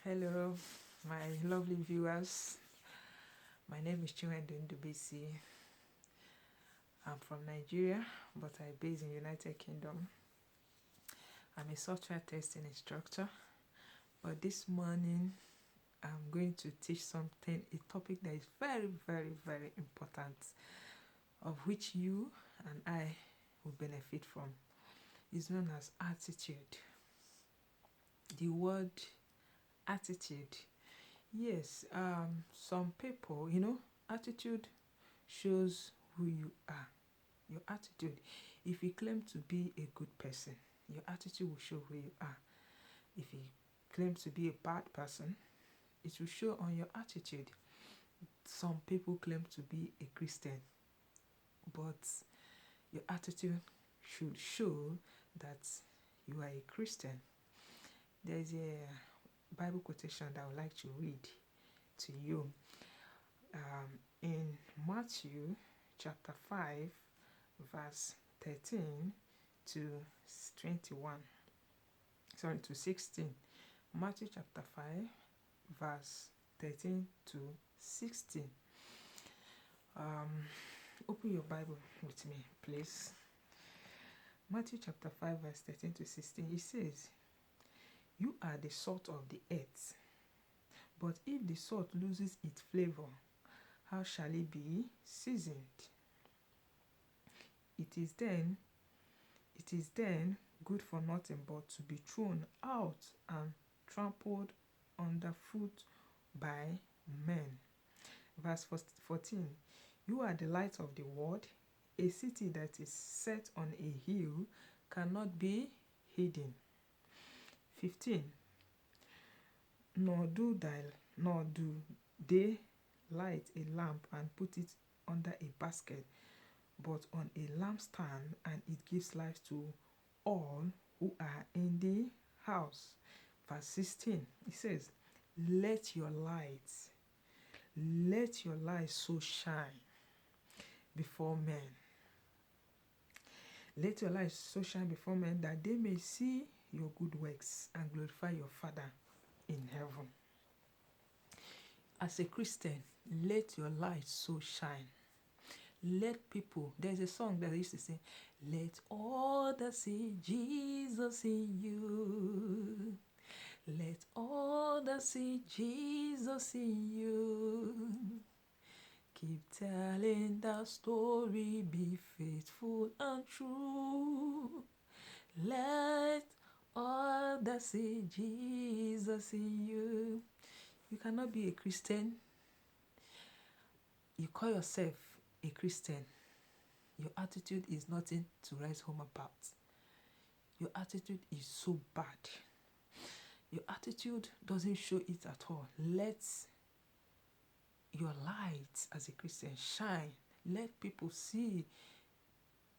Hello, my lovely viewers. My name is Chinwendu Ndubisi. I'm from Nigeria, but I base in United Kingdom. I'm a software testing instructor, but this morning I'm going to teach something, a topic that is very, very, very important, of which you and I will benefit from. It's known as attitude. The word attitude. Yes, some people, attitude shows who you are. Your attitude. If you claim to be a good person, your attitude will show who you are. If you claim to be a bad person, it will show on your attitude. Some people claim to be a Christian, but your attitude should show that you are a Christian. There's a Bible quotation that I would like to read to you. In Matthew chapter 5, verse 13 to 21. To 16. Matthew chapter 5, verse 13 to 16. Open your Bible with me, please. Matthew chapter 5, verse 13 to 16. It says, "You are the salt of the earth. But if the salt loses its flavor, how shall it be seasoned? It is then good for nothing but to be thrown out and trampled underfoot by men." Verse 14. "You are the light of the world. A city that is set on a hill cannot be hidden." 15. Nor do they light a lamp and put it under a basket, but on a lampstand, and it gives light to all who are in the house. Verse 16, it says, let your light so shine before men. Let your light so shine before men that they may see your good works and glorify your Father in heaven. As a Christian, let your light so shine. Let people, there's a song that I used to say, let others see Jesus in you. Let others see Jesus in you. Keep telling the story, be faithful and true. Let others see Jesus in you. You cannot be a Christian. You call yourself a Christian. Your attitude is nothing to write home about. Your attitude is so bad. Your attitude doesn't show it at all. Let your light as a Christian shine. Let people see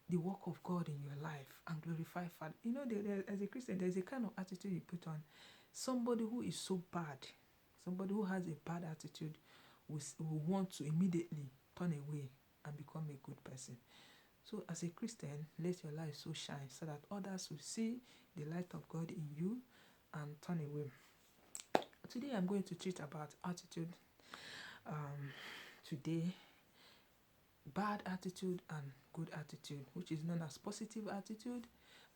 the work of God in your life and glorify Father. As a Christian, there's a kind of attitude you put on. Somebody who is so bad, somebody who has a bad attitude will want to immediately turn away and become a good person. So as a Christian, let your light so shine so that others will see the light of God in you and turn away. Today I'm going to treat about attitude. Today, bad attitude and good attitude, which is known as positive attitude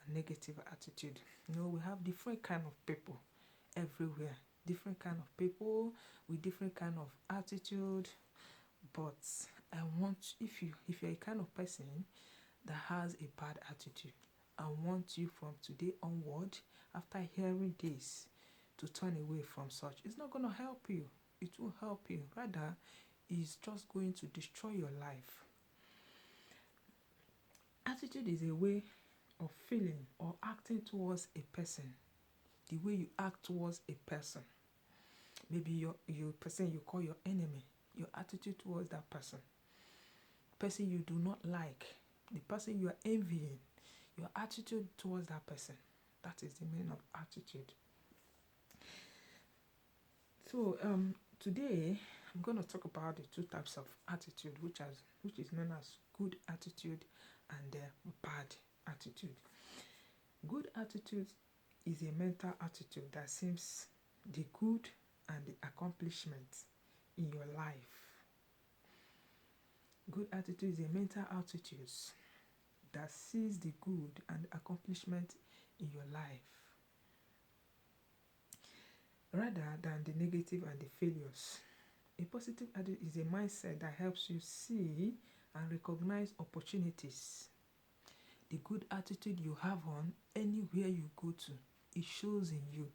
and negative attitude. We have different kind of people everywhere. Different kind of people with different kind of attitude. But I want, if you're a kind of person that has a bad attitude, I want you from today onward, after hearing this, to turn away from such. It's not going to help you. It won't help you. Rather, it's just going to destroy your life. Attitude is a way of feeling or acting towards a person. The way you act towards a person. Maybe your person you call your enemy. Your attitude towards that person. Person you do not like. The person you are envying. Your attitude towards that person. That is the meaning of attitude. So today I'm going to talk about the two types of attitude, which is known as good attitude and bad attitude. Good attitude is a mental attitude that seems the good and the accomplishment in your life. Good attitude is a mental attitude that sees the good and the accomplishment in your life rather than the negative and the failures. A positive attitude is a mindset that helps you see and recognize opportunities. The good attitude you have on anywhere you go to, it shows in you.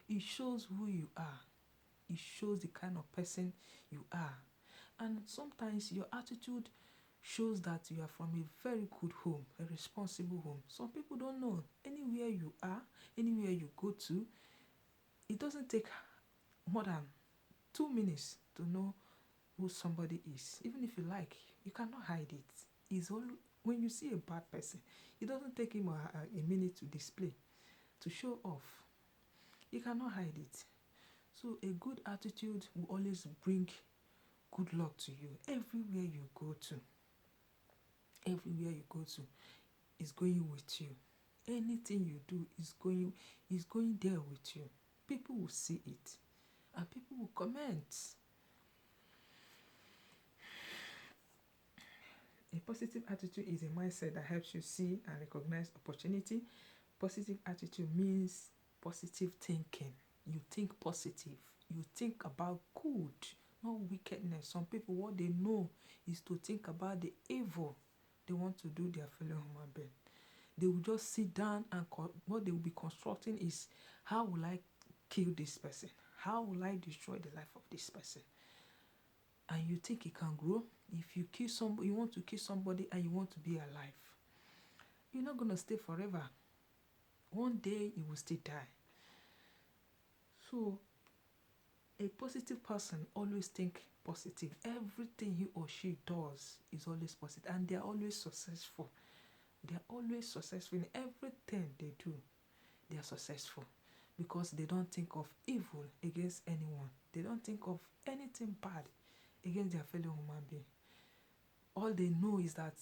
It shows who you are. It shows the kind of person you are. And sometimes your attitude shows that you are from a very good home, a responsible home. Some people don't know. Anywhere you are, anywhere you go to, it doesn't take more than 2 minutes to know who somebody is. Even if you like, you cannot hide it. It's all, when you see a bad person, it doesn't take him a minute to display, to show off. You cannot hide it. So a good attitude will always bring good luck to you everywhere you go to. Everywhere you go to is going with you. Anything you do is going there with you. People will see it and people will comment. A positive attitude is a mindset that helps you see and recognize opportunity. Positive attitude means positive thinking. You think positive. You think about good, not wickedness. Some people, what they know is to think about the evil they want to do their fellow human being. They will just sit down and what they will be constructing is, how will I kill this person? How will I destroy the life of this person? And you think it can grow? If you kill somebody, you want to kill somebody and you want to be alive, you're not going to stay forever. One day you will still die. So a positive person always think positive. Everything he or she does is always positive, and they are always successful. They are always successful in everything they do. They are successful because they don't think of evil against anyone. They don't think of anything bad against their fellow human being. All they know is that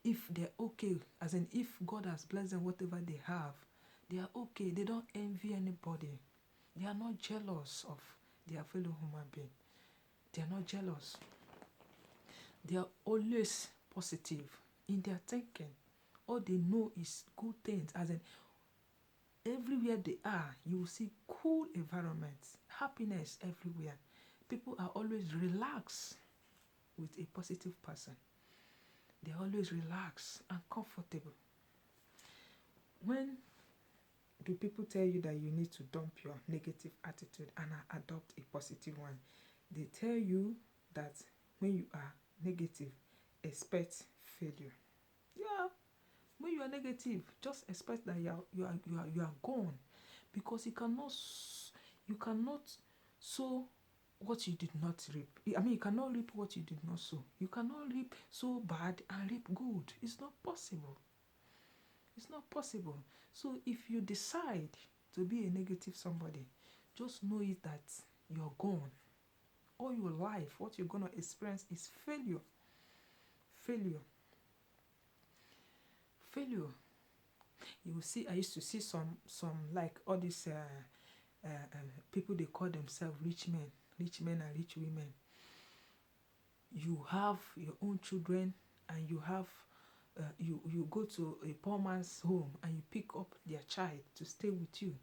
if they're okay, as in if God has blessed them, whatever they have, they are okay. They don't envy anybody. They are not jealous of their fellow human being. They are not jealous. They are always positive in their thinking. All they know is good things, as in everywhere they are, you will see cool environments, happiness everywhere. People are always relaxed with a positive person. They're always relaxed and comfortable. When do people tell you that you need to dump your negative attitude and adopt a positive one? They tell you that when you are negative, expect failure. Yeah, when you are negative, just expect that you are gone, because you cannot sow what you did not reap. I mean, you cannot reap what you did not sow. You cannot reap so bad and reap good. It's not possible. It's not possible. So if you decide to be a negative somebody, just know it that you're gone. All your life, what you're gonna experience is failure. Failure. Failure. You will see, I used to see some like all these people, they call themselves rich men and rich women. You have your own children, and you have you go to a poor man's home and you pick up their child to stay with you.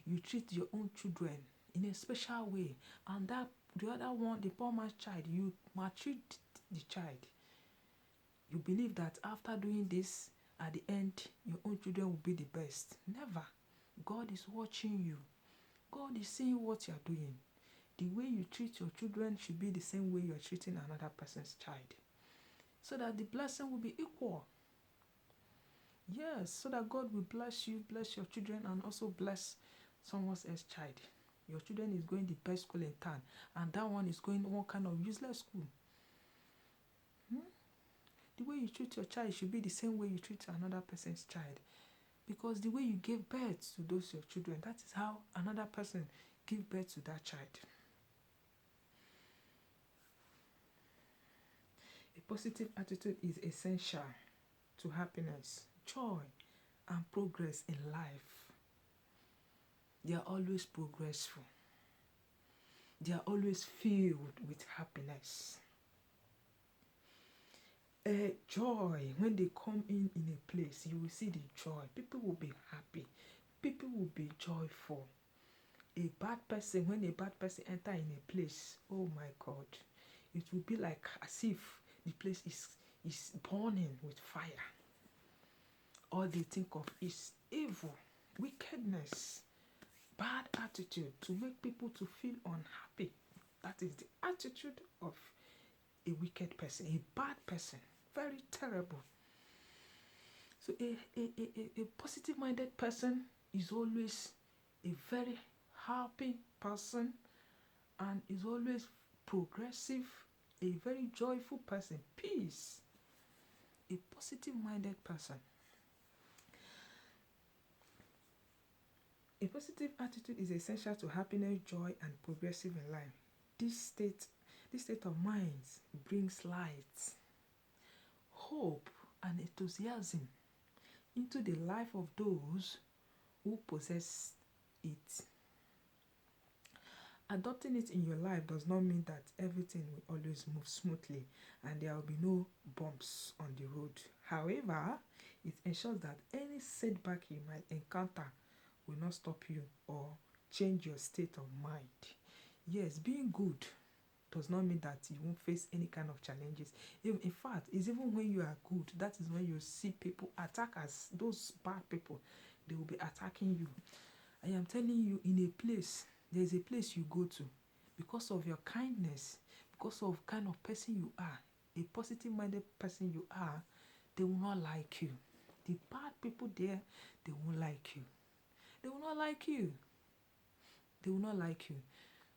You treat your own children in a special way, and that the other one, the poor man's child, you maltreat the child. You believe that after doing this, at the end, your own children will be the best. Never. God is watching you. God is seeing what you are doing. The way you treat your children should be the same way you are treating another person's child, so that the blessing will be equal. Yes, so that God will bless you, bless your children, and also bless someone else's child. Your children is going the best school in town, and that one is going one kind of useless school. The way you treat your child should be the same way you treat another person's child, because the way you gave birth to those your children, that is how another person give birth to that child. A positive attitude is essential to happiness, joy, and progress in life. They are always progressful. they are always filled with happiness. Joy, when they come in a place, you will see the joy. People will be happy. People will be joyful. A bad person, when a bad person enter in a place, oh my God, it will be like as if the place is burning with fire. All they think of is evil, wickedness, bad attitude to make people to feel unhappy. That is the attitude of a wicked person, a bad person, very terrible. So a positive-minded person is always a very happy person and is always progressive, a very joyful person, peace, a positive-minded person. A positive attitude is essential to happiness, joy, and progressive in life. This state of mind brings light, hope, and enthusiasm into the life of those who possess it. Adopting it in your life does not mean that everything will always move smoothly and there will be no bumps on the road. However, it ensures that any setback you might encounter will not stop you or change your state of mind. Yes, being good does not mean that you won't face any kind of challenges. In fact, it's even when you are good, that is when you see people attack as those bad people. They will be attacking you. I am telling you, in a place, there is a place you go to because of your kindness, because of kind of person you are, a positive-minded person you are, they will not like you. The bad people there, they won't like you. They will not like you. They will not like you.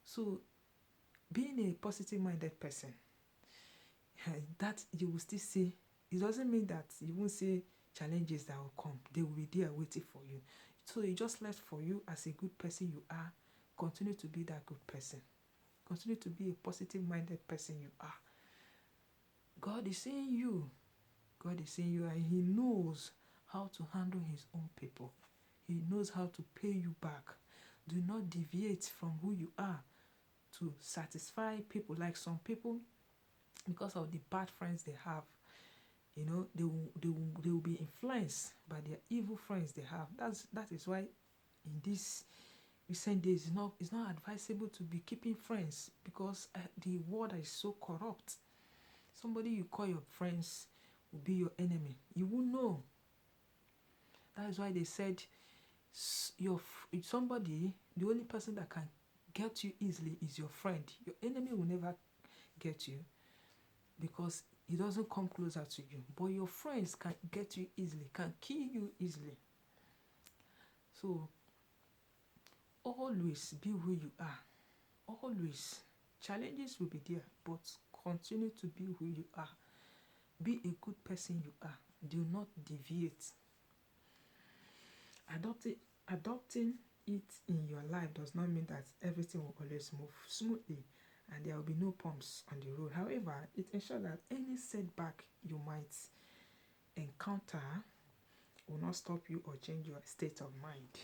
So, being a positive-minded person, that you will still see, it doesn't mean that you won't see challenges that will come. They will be there waiting for you. So it just left for you as a good person you are, continue to be that good person. Continue to be a positive-minded person you are. God is seeing you. God is seeing you and He knows how to handle His own people. He knows how to pay you back. Do not deviate from who you are to satisfy people. Like some people, because of the bad friends they have, they will be influenced by their evil friends they have. That is why in this recent days it's not advisable to be keeping friends because the world is so corrupt. Somebody you call your friends will be your enemy. You will know. That is why they said somebody, the only person that can get you easily is your friend. Your enemy will never get you because he doesn't come closer to you. But your friends can get you easily, can kill you easily. So always be who you are. Always. Challenges will be there, but continue to be who you are. Be a good person you are. Do not deviate. Adopting it in your life does not mean that everything will always move smoothly and there will be no bumps on the road. However, it ensures that any setback you might encounter will not stop you or change your state of mind.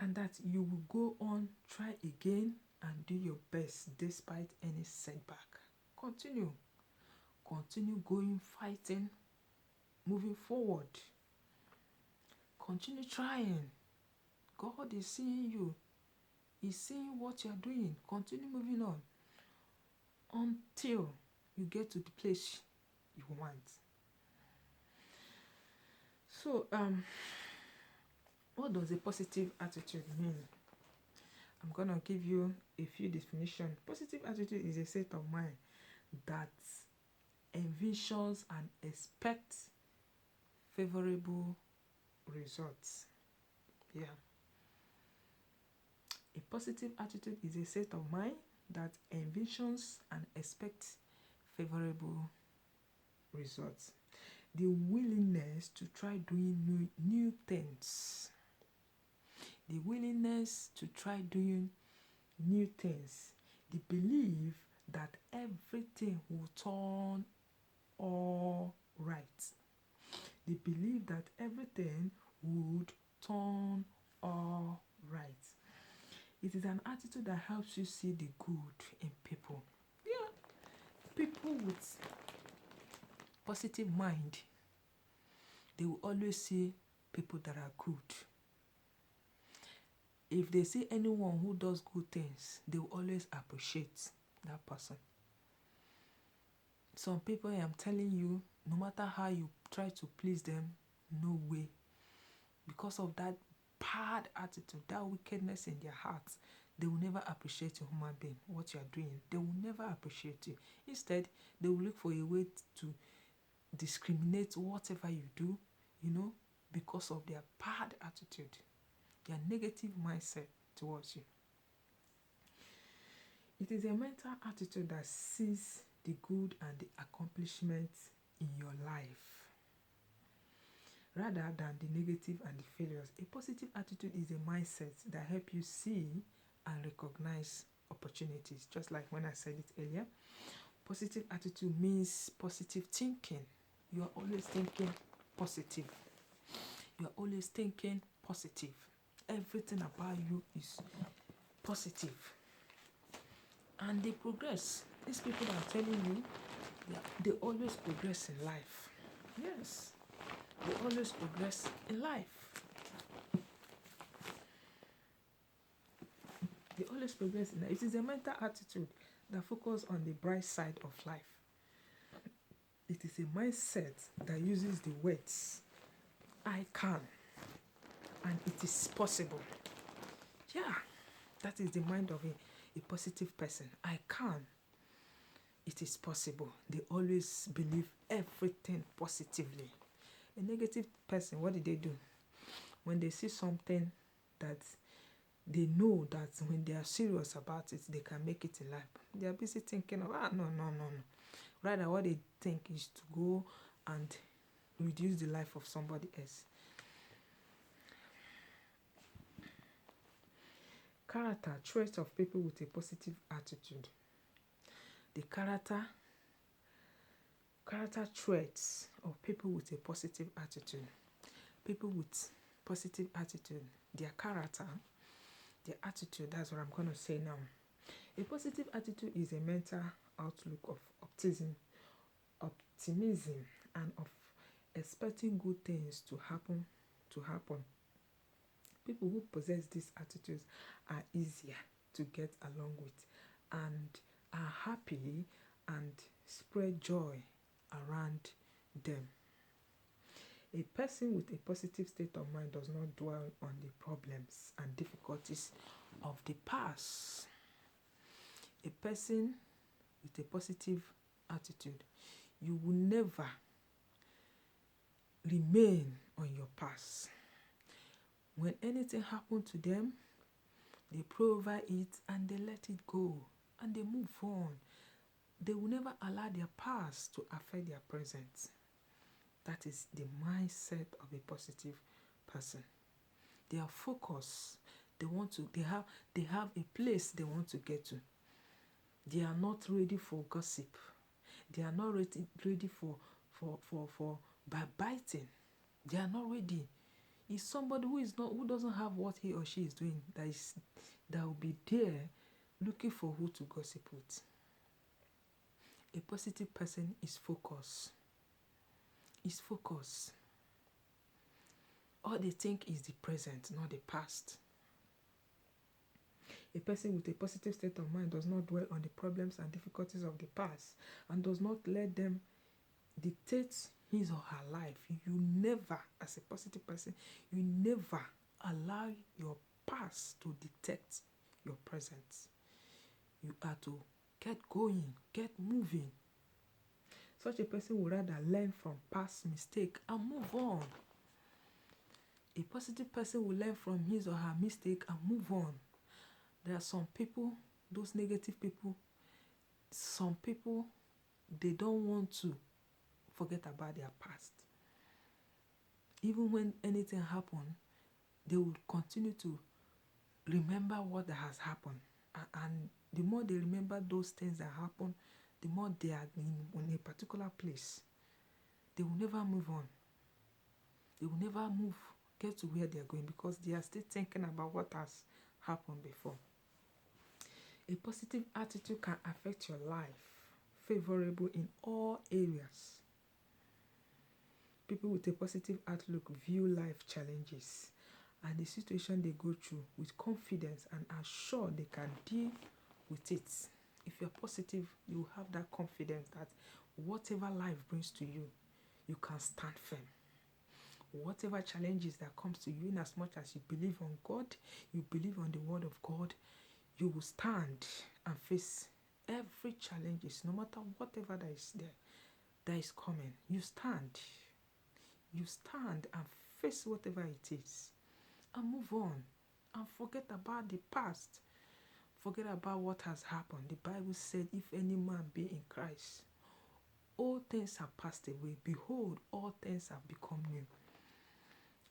And that you will go on, try again, and do your best despite any setback. Continue going, fighting, moving forward. Continue trying. God is seeing you. He's seeing what you're doing. Continue moving on until you get to the place you want. So, what does a positive attitude mean? I'm going to give you a few definitions. Positive attitude is a state of mind that envisions and expects favorable results. Yeah. A positive attitude is a state of mind that envisions and expects favorable results. The willingness to try doing new things. The willingness to try doing new things. The belief that everything will turn all right. The belief that everything would turn all right. It is an attitude that helps you see the good in people. Yeah, people with positive mind, they will always see people that are good. If they see anyone who does good things, they will always appreciate that person. Some people, I am telling you, no matter how you try to please them, no way. Because of that bad attitude, that wickedness in their hearts, they will never appreciate a human being, what you are doing. They will never appreciate you. Instead, they will look for a way to discriminate whatever you do, because of their bad attitude, their negative mindset towards you. It is a mental attitude that sees the good and the accomplishments in your life rather than the negative and the failures. A positive attitude is a mindset that helps you see and recognize opportunities. Just like when I said it earlier, positive attitude means positive thinking. You are always thinking positive. You are always thinking positive. Everything about you is positive. And they progress. These people that I'm telling you, they always progress in life. Yes, they always progress in life. They always progress in life. It is a mental attitude that focuses on the bright side of life. It is a mindset that uses the words, I can, and it is possible. Yeah, that is the mind of a positive person. I can. It is possible. They always believe everything positively. A negative person, what do? When they see something that they know that when they are serious about it, they can make it in life, they are busy thinking of, no. Rather, what they think is to go and reduce the life of somebody else. Character, traits of people with a positive attitude. The character traits of people with a positive attitude. People with positive attitude, their character, their attitude, that's what I'm going to say now. A positive attitude is a mental outlook of optimism and of expecting good things to happen. People who possess these attitudes are easier to get along with and are happy and spread joy around them. A person with a positive state of mind does not dwell on the problems and difficulties of the past. A person with a positive attitude, you will never remain on your past. When anything happens to them, they pray over it and they let it go and they move on. They will never allow their past to affect their present. That is the mindset of a positive person. They are focused. They have a place they want to get to. They are not ready for gossip. They are not ready for backbiting. They are not ready. It's somebody who doesn't have what he or she is doing that will be there looking for who to gossip with. A positive person is focused. All they think is the present, not the past. A person with a positive state of mind does not dwell on the problems and difficulties of the past and does not let them dictate his or her life. You never, as a positive person, you never allow your past to dictate your present. You are to get going, get moving. Such a person would rather learn from past mistake and move on. A positive person will learn from his or her mistake and move on. There are some people, those negative people, some people, they don't want to forget about their past. Even when anything happens, they will continue to remember what has happened. And the more they remember those things that happen, the more they are in a particular place. They will never move on. They will never get to where they are going because they are still thinking about what has happened before. A positive attitude can affect your life favorable in all areas. People with a positive outlook view life challenges and the situation they go through with confidence and are sure they can deal with it. If you're positive, you have that confidence that whatever life brings to you, you can stand firm. Whatever challenges that comes to you, in as much as you believe on God, you believe on the word of God, you will stand and face every challenges, no matter whatever that is there, that is coming. You stand and face whatever it is and move on and forget about the past. Forget about what has happened. The Bible said, if any man be in Christ, all things have passed away. Behold, all things have become new.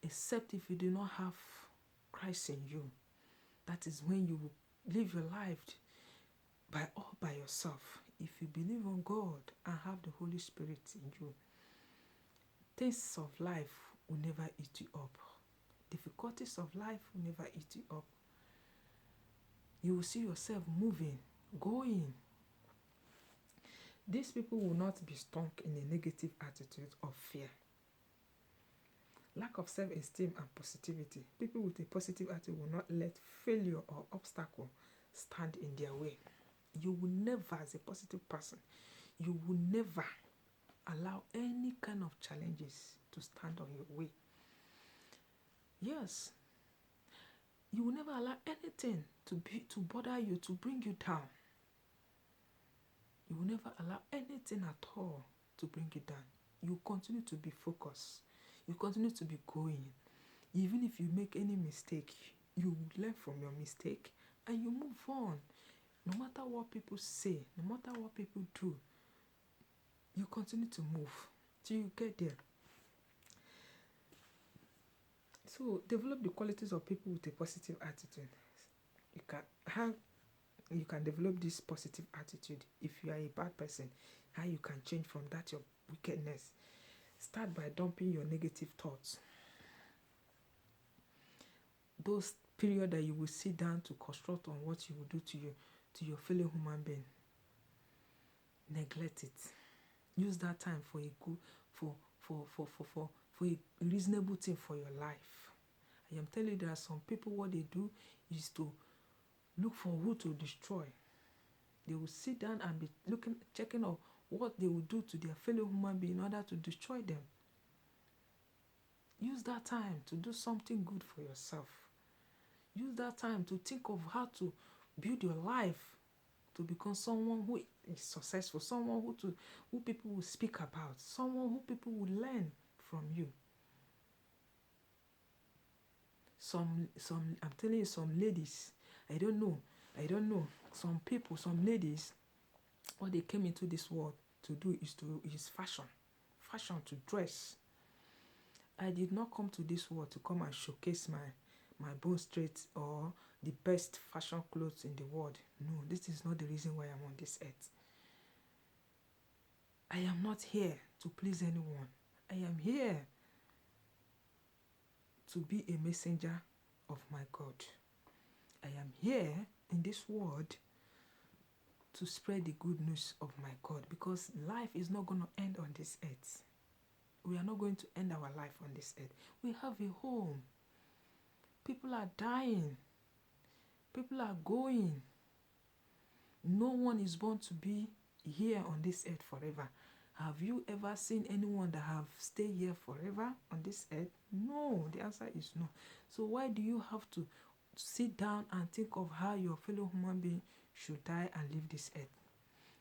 Except if you do not have Christ in you, that is when you will live your life all by yourself. If you believe on God and have the Holy Spirit in you, things of life will never eat you up. Difficulties of life will never eat you up. You will see yourself moving, going. These people will not be stuck in a negative attitude of fear. Lack of self-esteem and positivity. People with a positive attitude will not let failure or obstacle stand in their way. You will never, as a positive person, you will never allow any kind of challenges to stand on your way. Yes, you will never allow anything to bother you, to bring you down. You will never allow anything at all to bring you down. You continue to be focused. You continue to be going. Even if you make any mistake, you learn from your mistake and you move on. No matter what people say, no matter what people do, you continue to move till you get there. So develop the qualities of people with a positive attitude. You can develop this positive attitude. If you are a bad person, how you can change from that your wickedness. Start by dumping your negative thoughts. Those periods that you will sit down to construct on what you will do to your fellow human being, neglect it. Use that time for a good, for a reasonable thing for your life. I am telling you, there are some people, what they do is to look for who to destroy. They will sit down and be checking on what they will do to their fellow human being in order to destroy them. Use that time to do something good for yourself. Use that time to think of how to build your life to become someone who is successful, someone who people will speak about, someone who people will learn from you. I'm telling you, some ladies, I don't know, some people, some ladies, what they came into this world to do is fashion to dress. I did not come to this world to come and showcase my bone straight or the best fashion clothes in the world. No, this is not the reason why I'm on this earth. I am not here to please anyone. I am here to be a messenger of my God. I am here in this world to spread the good news of my God, because life is not going to end on this earth. We are not going to end our life on this earth. We have a home. People are dying. People are going. No one is born to be here on this earth forever. Have you ever seen anyone that have stayed here forever on this earth? No, the answer is no. So why do you have to sit down and think of how your fellow human being should die and leave this earth?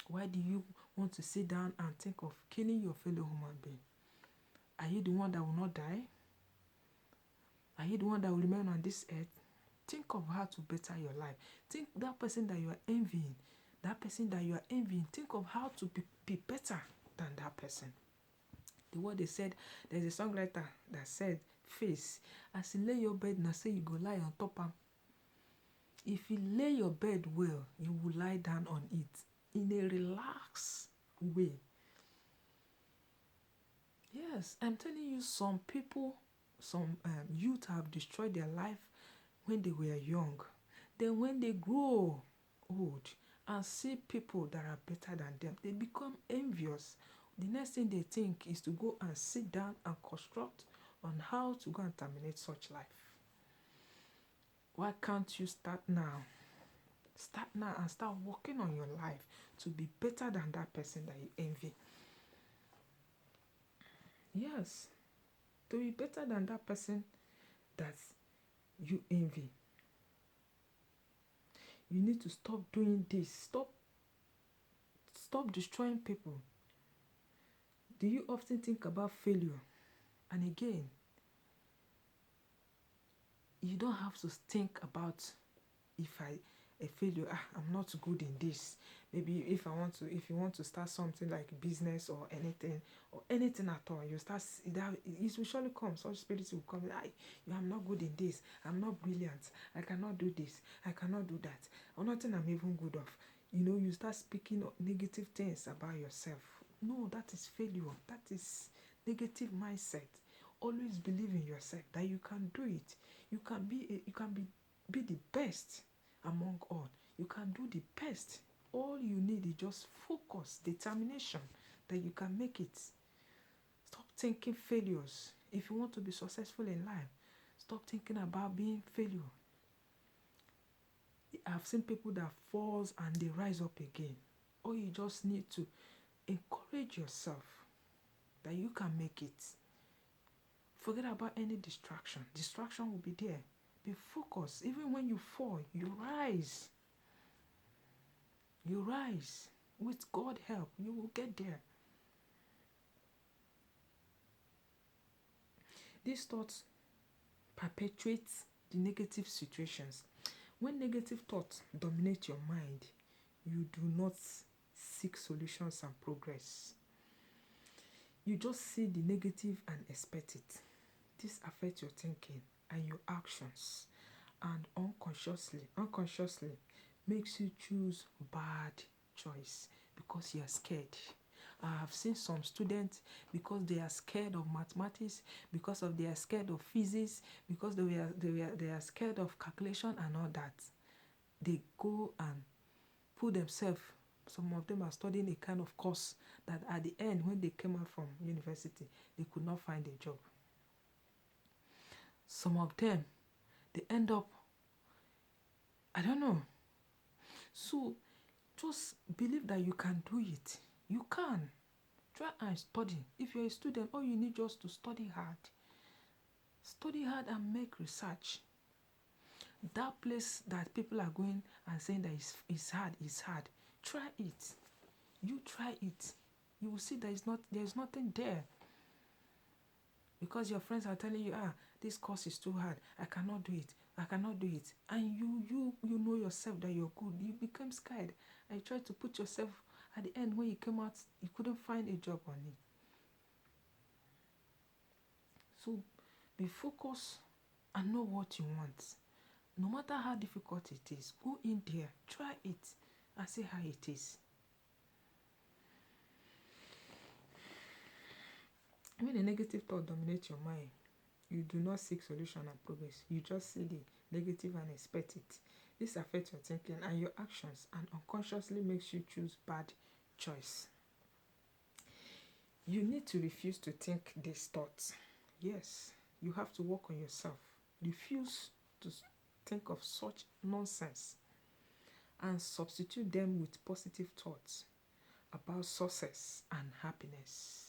Why do you want to sit down and think of killing your fellow human being? Are you the one that will not die? Are you the one that will remain on this earth? Think of how to better your life. Think that person that you are envying, think of how to be better than that person. The word they said, there's a songwriter that said, face, as you lay your bed, now say you go lie on top of. If you lay your bed well, you will lie down on it in a relaxed way. Yes, I'm telling you, some people, some youth have destroyed their life when they were young. Then when they grow, good and see people that are better than them, they become envious. The next thing they think is to go and sit down and construct on how to go and terminate such life. Why can't you start now? Start now and start working on your life to be better than that person that you envy. Yes, to be better than that person that you envy. You need to stop doing this. Stop destroying people. Do you often think about failure? And again, you don't have to think about if a failure, I'm not good in this. Maybe if you want to start something like business or anything at all, you start that it will surely come. Such spirits will come. I'm not good in this. I'm not brilliant. I cannot do this. I cannot do that. Or nothing I'm even good of. You start speaking negative things about yourself. No, that is failure. That is negative mindset. Always believe in yourself that you can do it. You can be the best among all. You can do the best. All you need is just focus, determination that you can make it. Stop thinking failures. If you want to be successful in life, stop thinking about being failure. I've seen people that falls and they rise up again. All you just need to encourage yourself that you can make it. Forget about any distraction. Distraction will be there. Be focused. Even when you fall, you rise. You rise. With God's help, you will get there. These thoughts perpetuate the negative situations. When negative thoughts dominate your mind, you do not seek solutions and progress. You just see the negative and expect it. This affects your thinking and your actions, and unconsciously makes you choose bad choice because you are scared. I have seen some students, because they are scared of mathematics, because they are scared of physics, because they are scared of calculation and all that. They go and put themselves. Some of them are studying a kind of course that at the end, when they came out from university, they could not find a job. Some of them, they end up, I don't know. So just believe that you can do it. You can. Try and study. If you're a student, all you need just to study hard. Study hard and make research. That place that people are going and saying that it's hard. Try it. You try it. You will see there's nothing there. Because your friends are telling you, this course is too hard. I cannot do it. And you know yourself that you're good. You become scared. And you try to put yourself at the end. When you came out, you couldn't find a job on it. So be focused and know what you want. No matter how difficult it is, go in there, try it, and see how it is. When a negative thought dominates your mind, you do not seek solution and progress. You just see the negative and expect it. This affects your thinking and your actions, and unconsciously makes you choose bad choice. You need to refuse to think these thoughts. Yes, you have to work on yourself. Refuse to think of such nonsense and substitute them with positive thoughts about success and happiness.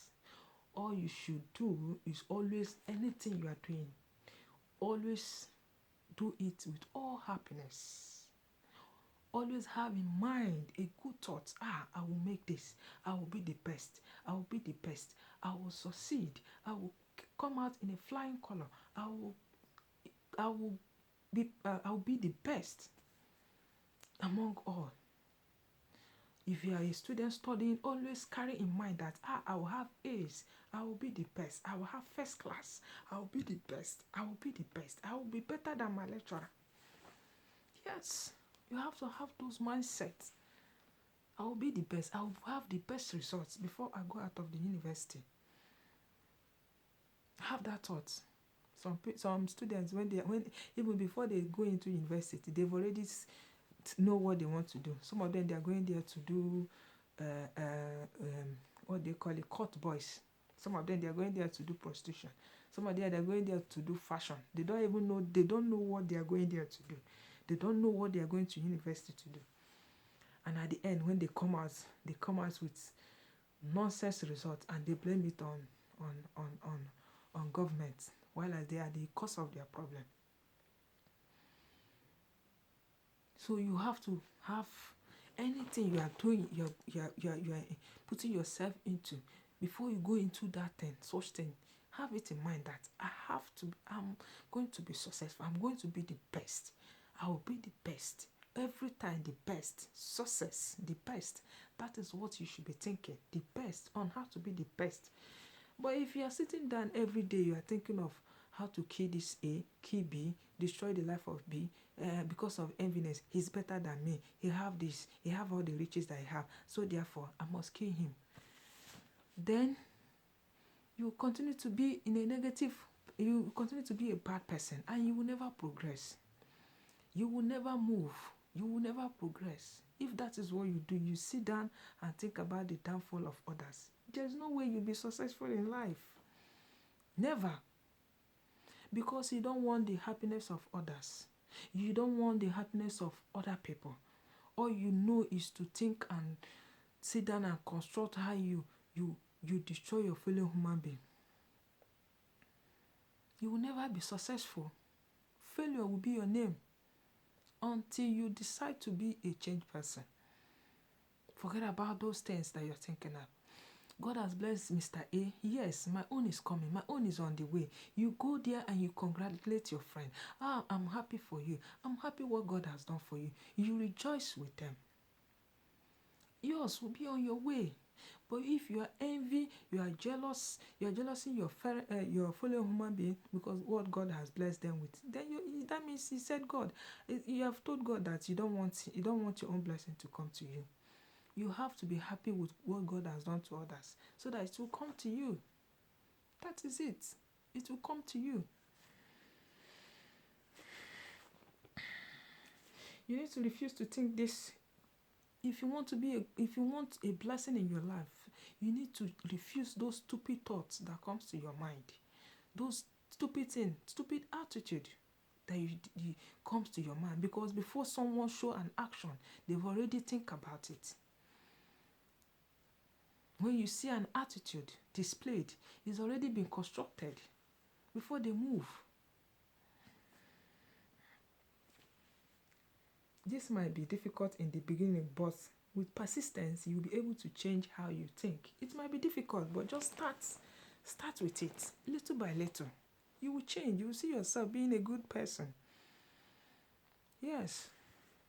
All you should do is always, anything you are doing, always do it with all happiness. Always have in mind a good thought. I will make this. I will be the best. I will be the best. I will succeed. I will come out in a flying color. I will be the best among all. If you are a student studying, always carry in mind that I will have A's. I will be the best. I will have first class. I will be the best. I will be the best. I will be better than my lecturer. Yes, you have to have those mindsets. I will be the best. I will have the best results before I go out of the university. Have that thought. Some students, when even before they go into university, they've already know what they want to do. Some of them, they are going there to do what they call it, court boys. Some of them, they are going there to do prostitution. Some of them, they are going there to do fashion. They don't even know, they don't know what they are going there to do. They don't know what they are going to university to do. And at the end, when they come out with nonsense results, and they blame it on government, while they are the cause of their problem. So you have to have anything you are doing, you are putting yourself into, before you go into that thing, such thing, have it in mind that I'm going to be successful. I'm going to be the best. I will be the best. Every time the best. Success, the best. That is what you should be thinking. The best, on how to be the best. But if you are sitting down every day, you are thinking of how to kill this A, kill B, destroy the life of B, because of enviness. He's better than me. He have this. He have all the riches that I have. So therefore, I must kill him. Then you continue to be in a negative. You continue to be a bad person, and you will never progress. You will never move. You will never progress. If that is what you do, you sit down and think about the downfall of others. There's no way you'll be successful in life. Never. Because you don't want the happiness of others. You don't want the happiness of other people. All you know is to think and sit down and construct how you destroy your fellow human being. You will never be successful. Failure will be your name until you decide to be a changed person. Forget about those things that you're thinking of. God has blessed Mr. A. Yes, my own is coming. My own is on the way. You go there and you congratulate your friend. I'm happy for you. I'm happy what God has done for you. You rejoice with them. Yours will be on your way. But if you are envy, you are jealous in your fellow human being because what God has blessed them with, then that means you said God. You have told God that you don't want your own blessing to come to you. You have to be happy with what God has done to others so that it will come to you. That is it. It will come to you. You need to refuse to think this. If you want a blessing in your life, you need to refuse those stupid thoughts that comes to your mind. Those stupid attitude that comes to your mind, because before someone show an action, they've already think about it. When you see an attitude displayed, it's already been constructed before they move. This might be difficult in the beginning, but with persistence, you'll be able to change how you think. It might be difficult, but just start with it, little by little. You will change. You will see yourself being a good person. Yes.